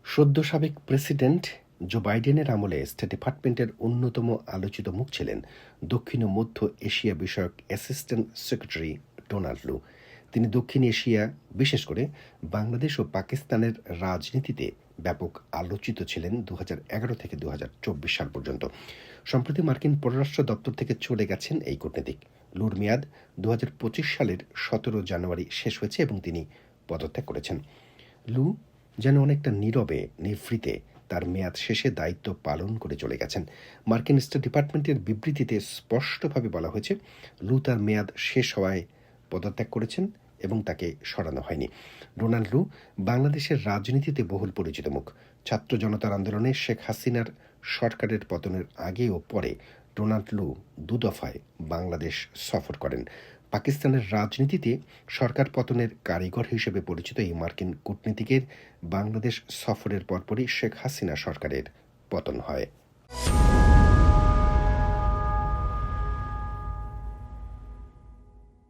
সদ্য সাবেক president Joe বাইডেনের আমলে স্টেট ডিপার্টমেন্টের অন্যতম আলোচিত মুখ ছিলেন দক্ষিণ ও মধ্য এশিয়া বিষয়ক অ্যাসিস্ট্যান্ট সেক্রেটারি ডোনাল্ড লু। তিনি দক্ষিণ এশিয়া, বিশেষ করে বাংলাদেশ ও পাকিস্তানের রাজনীতিতে ব্যাপক আলোচিত ছিলেন 2011 থেকে 2024 সাল পর্যন্ত। সম্প্রতি মার্কিন পররাষ্ট্র দপ্তর থেকে চলে গেছেন এই কূটনীতিক। লুর মেয়াদ 2025 সালের 17 জানুয়ারি শেষ হয়েছে এবং তিনি পদত্যাগ করেছেন। লু যেন অনেকটা নীরবে নিভৃতে তার মেয়াদ শেষে দায়িত্ব পালন করে চলে গেছেন। মার্কিন স্টেট ডিপার্টমেন্টের বিবৃতিতে স্পষ্টভাবে বলা হয়েছে, লু তার মেয়াদ শেষ হওয়ায় পদত্যাগ করেছেন এবং তাকে সরানো হয়নি। ডোনাল্ড লু বাংলাদেশের রাজনীতিতে বহুল পরিচিত মুখ। ছাত্র জনতার আন্দোলনে শেখ হাসিনার সরকারের পতনের আগে ও পরে ডোনাল্ড লু দুদফায় বাংলাদেশ সফর করেন। পাকিস্তানের রাজনীতিতে সরকার পতনের কারিগর হিসেবে পরিচিত এই মার্কিন কূটনীতিকের বাংলাদেশ সফরের পরপরই শেখ হাসিনা সরকারের পতন হয়।